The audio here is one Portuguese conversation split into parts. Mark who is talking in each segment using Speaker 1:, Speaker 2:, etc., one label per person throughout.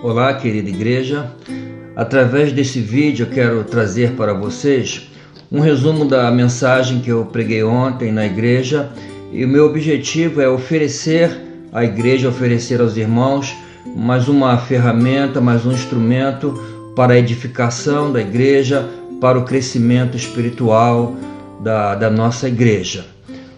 Speaker 1: Olá, querida igreja. Através desse vídeo eu quero trazer para vocês um resumo da mensagem que eu preguei ontem na igreja, e o meu objetivo é oferecer à igreja, oferecer aos irmãos mais uma ferramenta, mais um instrumento para a edificação da igreja, para o crescimento espiritual da nossa igreja.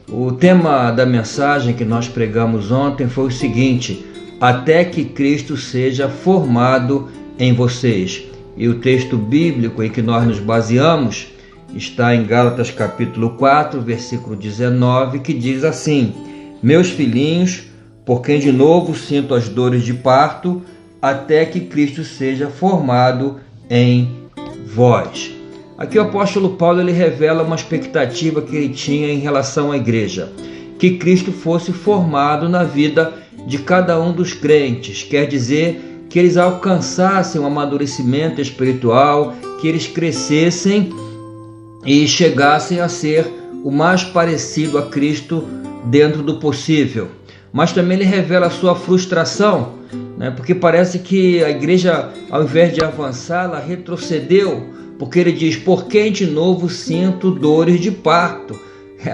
Speaker 1: O tema da mensagem que nós pregamos ontem foi o seguinte: até que Cristo seja formado em vocês. E o texto bíblico em que nós nos baseamos está em Gálatas capítulo 4, versículo 19, que diz assim: meus filhinhos, por quem de novo sinto as dores de parto, até que Cristo seja formado em vós. Aqui o apóstolo Paulo ele revela uma expectativa que ele tinha em relação à igreja, que Cristo fosse formado na vida de cada um dos crentes, quer dizer, que eles alcançassem um amadurecimento espiritual, que eles crescessem e chegassem a ser o mais parecido a Cristo dentro do possível. Mas também ele revela a sua frustração, porque parece que a igreja, ao invés de avançar, ela retrocedeu, porque ele diz: por quem de novo sinto dores de parto.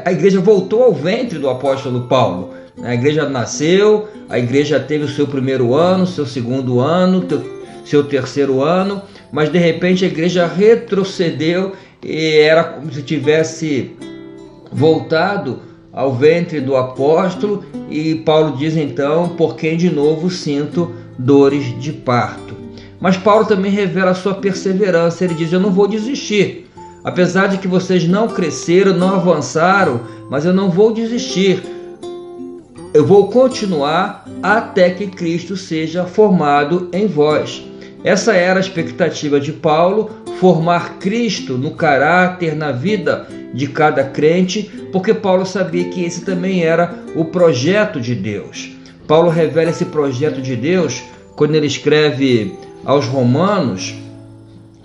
Speaker 1: A igreja voltou ao ventre do apóstolo Paulo. A igreja nasceu, a igreja teve o seu primeiro ano, seu segundo ano, seu terceiro ano, mas de repente a igreja retrocedeu e era como se tivesse voltado ao ventre do apóstolo, e Paulo diz então: por quem de novo sinto dores de parto. Mas Paulo também revela a sua perseverança. Ele diz: eu não vou desistir, apesar de que vocês não cresceram, não avançaram, mas eu não vou desistir. Eu vou continuar até que Cristo seja formado em vós. Essa era a expectativa de Paulo, formar Cristo no caráter, na vida de cada crente, porque Paulo sabia que esse também era o projeto de Deus. Paulo revela esse projeto de Deus quando ele escreve aos Romanos,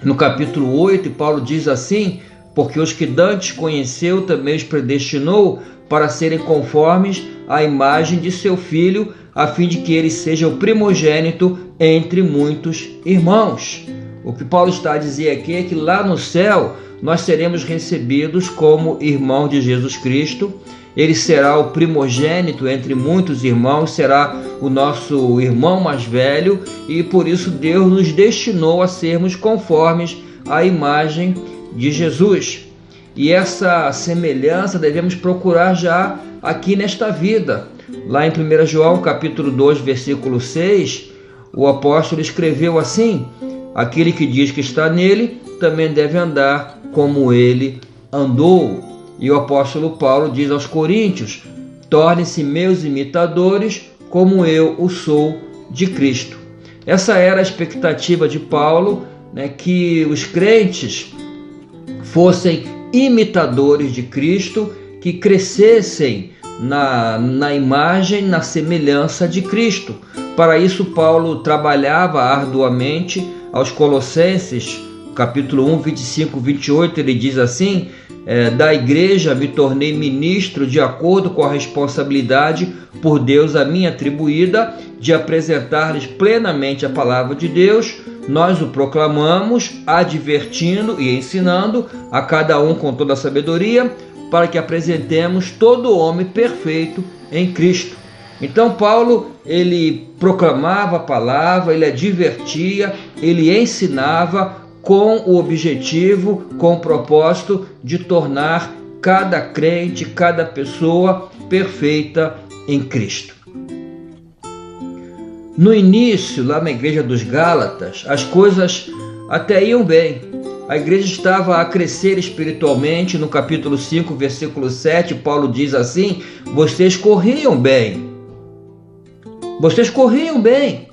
Speaker 1: no capítulo 8, Paulo diz assim: porque os que dantes conheceu também os predestinou para serem conformes à imagem de seu Filho, a fim de que ele seja o primogênito entre muitos irmãos. O que Paulo está a dizer aqui é que lá no céu nós seremos recebidos como irmão de Jesus Cristo. Ele será o primogênito entre muitos irmãos, será o nosso irmão mais velho, e por isso Deus nos destinou a sermos conformes à imagem de Jesus. E essa semelhança devemos procurar já aqui nesta vida. Lá em 1 João capítulo 2, versículo 6, o apóstolo escreveu assim: aquele que diz que está nele, também deve andar como ele andou. E o apóstolo Paulo diz aos Coríntios: tornem-se meus imitadores, como eu o sou de Cristo. Essa era a expectativa de Paulo, que os crentes fossem imitadores de Cristo, que crescessem na imagem, na semelhança de Cristo. Para isso Paulo trabalhava arduamente. Aos Colossenses, capítulo 1, 25, 28, ele diz assim: da igreja me tornei ministro de acordo com a responsabilidade por Deus a mim atribuída, de apresentar-lhes plenamente a palavra de Deus. Nós o proclamamos, advertindo e ensinando a cada um com toda a sabedoria, para que apresentemos todo homem perfeito em Cristo. Então Paulo, ele proclamava a palavra, ele advertia, ele ensinava com o objetivo, com o propósito de tornar cada crente, cada pessoa perfeita em Cristo. No início, lá na igreja dos Gálatas, as coisas até iam bem. A igreja estava a crescer espiritualmente. No capítulo 5, versículo 7, Paulo diz assim: vocês corriam bem. Vocês corriam bem.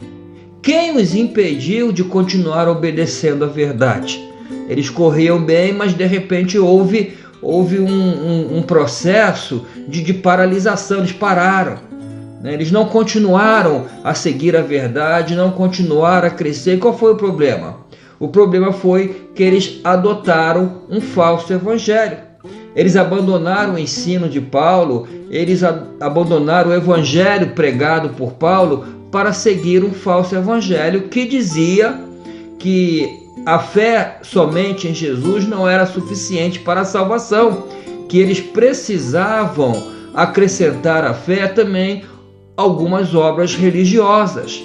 Speaker 1: Quem os impediu de continuar obedecendo à verdade? Eles corriam bem, mas de repente houve um processo de paralisação. Eles pararam. Eles não continuaram a seguir a verdade, não continuaram a crescer. Qual foi o problema? O problema foi que eles adotaram um falso evangelho. Eles abandonaram o ensino de Paulo, eles abandonaram o evangelho pregado por Paulo para seguir um falso evangelho que dizia que a fé somente em Jesus não era suficiente para a salvação, que eles precisavam acrescentar à fé também algumas obras religiosas.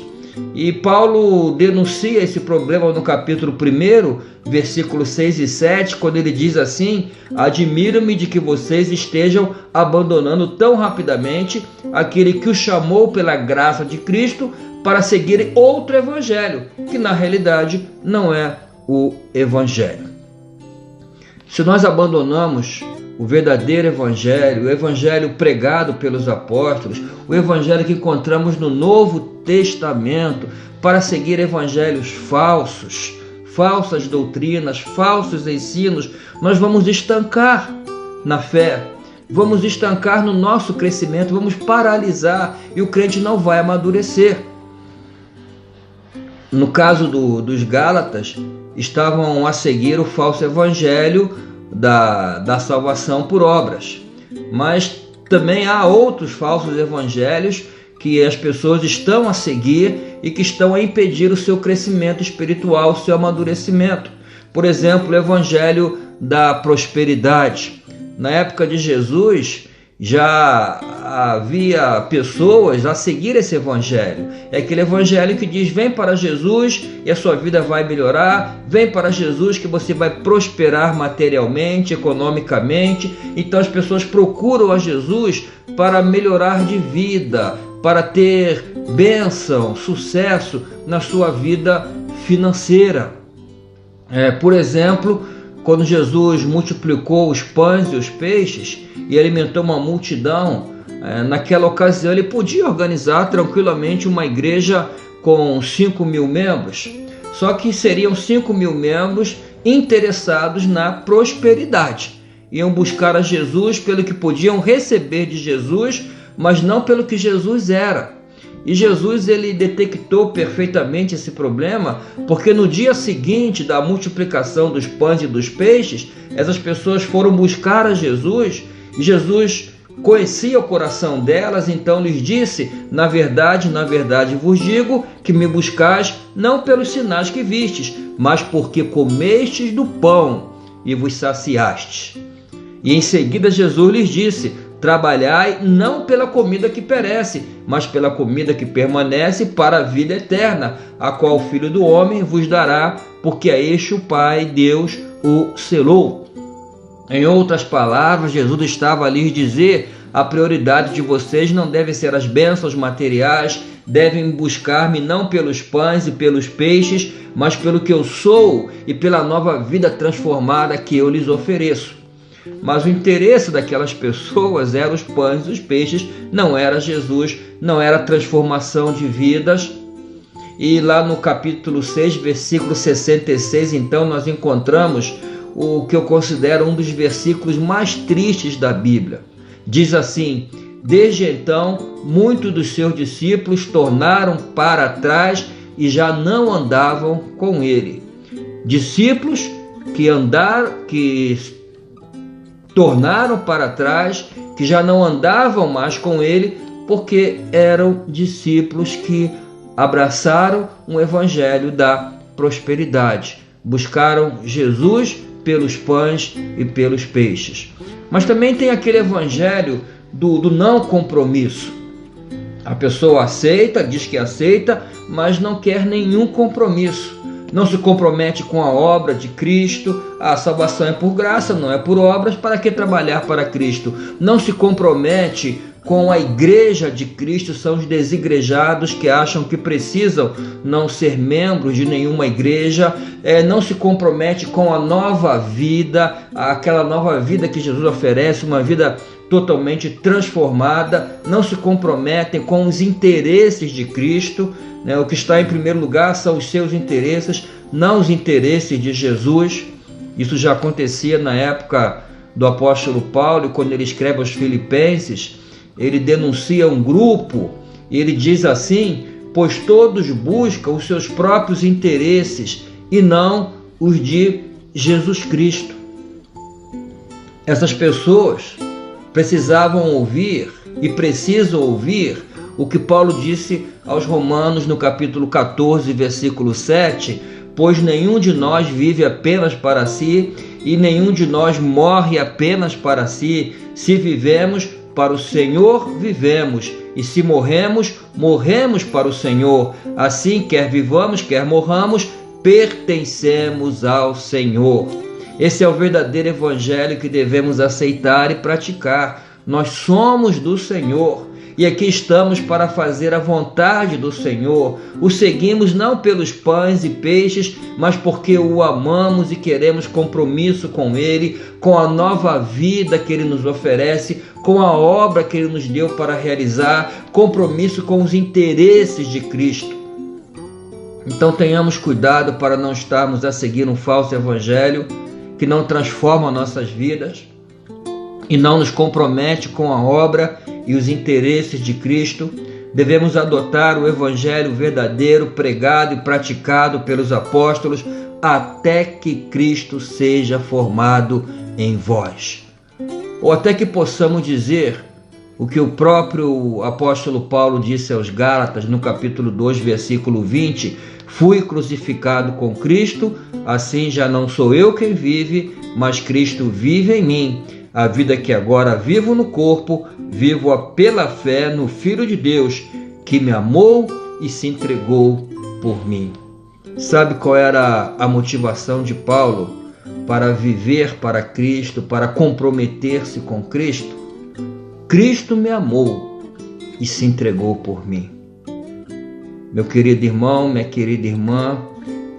Speaker 1: E Paulo denuncia esse problema no capítulo 1, versículos 6 e 7, quando ele diz assim: admiro-me de que vocês estejam abandonando tão rapidamente aquele que os chamou pela graça de Cristo para seguir outro evangelho, que na realidade não é o evangelho. Se nós abandonamos o verdadeiro evangelho, o evangelho pregado pelos apóstolos, o evangelho que encontramos no Novo Testamento, para seguir evangelhos falsos, falsas doutrinas, falsos ensinos, nós vamos estancar na fé, vamos estancar no nosso crescimento, vamos paralisar e o crente não vai amadurecer. No caso dos Gálatas, estavam a seguir o falso evangelho da salvação por obras, mas também há outros falsos evangelhos que as pessoas estão a seguir e que estão a impedir o seu crescimento espiritual, o seu amadurecimento. Por exemplo, o evangelho da prosperidade. Na época de Jesus já havia pessoas a seguir esse evangelho. É aquele evangelho que diz: vem para Jesus e a sua vida vai melhorar, vem para Jesus que você vai prosperar materialmente, economicamente. Então as pessoas procuram a Jesus para melhorar de vida, para ter bênção, sucesso na sua vida financeira. Por exemplo, quando Jesus multiplicou os pães e os peixes e alimentou uma multidão, naquela ocasião ele podia organizar tranquilamente uma igreja com 5.000 membros, só que seriam 5.000 membros interessados na prosperidade. Iam buscar a Jesus pelo que podiam receber de Jesus, mas não pelo que Jesus era. E Jesus ele detectou perfeitamente esse problema, porque no dia seguinte da multiplicação dos pães e dos peixes, essas pessoas foram buscar a Jesus, e Jesus conhecia o coração delas, então lhes disse: na verdade vos digo que me buscais não pelos sinais que vistes, mas porque comestes do pão e vos saciastes. E em seguida Jesus lhes disse: trabalhai não pela comida que perece, mas pela comida que permanece para a vida eterna, a qual o Filho do Homem vos dará, porque a este o Pai, Deus, o selou. Em outras palavras, Jesus estava a lhes dizer: a prioridade de vocês não deve ser as bênçãos materiais, devem buscar-me não pelos pães e pelos peixes, mas pelo que eu sou e pela nova vida transformada que eu lhes ofereço. Mas o interesse daquelas pessoas eram os pães e os peixes, não era Jesus, não era a transformação de vidas. E lá no capítulo 6, versículo 66, então nós encontramos o que eu considero um dos versículos mais tristes da Bíblia. Diz assim: desde então, muitos dos seus discípulos tornaram para trás e já não andavam com ele. Discípulos que tornaram para trás, que já não andavam mais com ele, porque eram discípulos que abraçaram um evangelho da prosperidade, buscaram Jesus pelos pães e pelos peixes. Mas também tem aquele evangelho do não compromisso. A pessoa aceita, diz que aceita, mas não quer nenhum compromisso. Não se compromete com a obra de Cristo. A salvação é por graça, não é por obras. Para que trabalhar para Cristo? Não se compromete com a igreja de Cristo. São os desigrejados que acham que precisam não ser membros de nenhuma igreja. Não se compromete com a nova vida, aquela nova vida que Jesus oferece, uma vida totalmente transformada. Não se comprometem com os interesses de Cristo. O que está em primeiro lugar são os seus interesses, não os interesses de Jesus. Isso já acontecia na época do apóstolo Paulo, quando ele escreve aos Filipenses. Ele denuncia um grupo e ele diz assim: pois todos buscam os seus próprios interesses e não os de Jesus Cristo. Essas pessoas precisavam ouvir e precisam ouvir o que Paulo disse aos Romanos no capítulo 14, versículo 7, pois nenhum de nós vive apenas para si e nenhum de nós morre apenas para si. Se vivemos, para o Senhor vivemos, e se morremos, morremos para o Senhor. Assim, quer vivamos, quer morramos, pertencemos ao Senhor. Esse é o verdadeiro evangelho que devemos aceitar e praticar. Nós somos do Senhor e aqui estamos para fazer a vontade do Senhor. O seguimos não pelos pães e peixes, mas porque o amamos e queremos compromisso com Ele, com a nova vida que Ele nos oferece, com a obra que Ele nos deu para realizar, compromisso com os interesses de Cristo. Então tenhamos cuidado para não estarmos a seguir um falso evangelho que não transforma nossas vidas e não nos compromete com a obra e os interesses de Cristo. Devemos adotar o evangelho verdadeiro pregado e praticado pelos apóstolos até que Cristo seja formado em vós. Ou até que possamos dizer o que o próprio apóstolo Paulo disse aos Gálatas no capítulo 2, versículo 20: fui crucificado com Cristo, assim já não sou eu quem vive, mas Cristo vive em mim. A vida que agora vivo no corpo, vivo-a pela fé no Filho de Deus, que me amou e se entregou por mim. Sabe qual era a motivação de Paulo para viver para Cristo, para comprometer-se com Cristo? Cristo me amou e se entregou por mim. Meu querido irmão, minha querida irmã,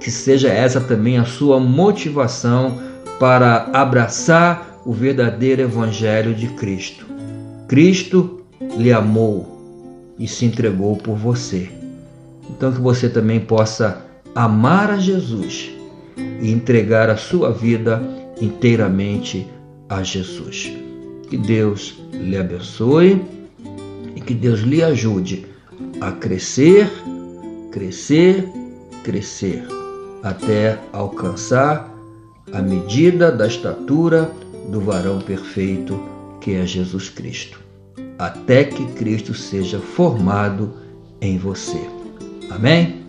Speaker 1: que seja essa também a sua motivação para abraçar o verdadeiro evangelho de Cristo. Cristo lhe amou e se entregou por você. Então que você também possa amar a Jesus e entregar a sua vida inteiramente a Jesus. Que Deus lhe abençoe e que Deus lhe ajude a crescer, crescer, crescer, até alcançar a medida da estatura do varão perfeito, que é Jesus Cristo, até que Cristo seja formado em você. Amém?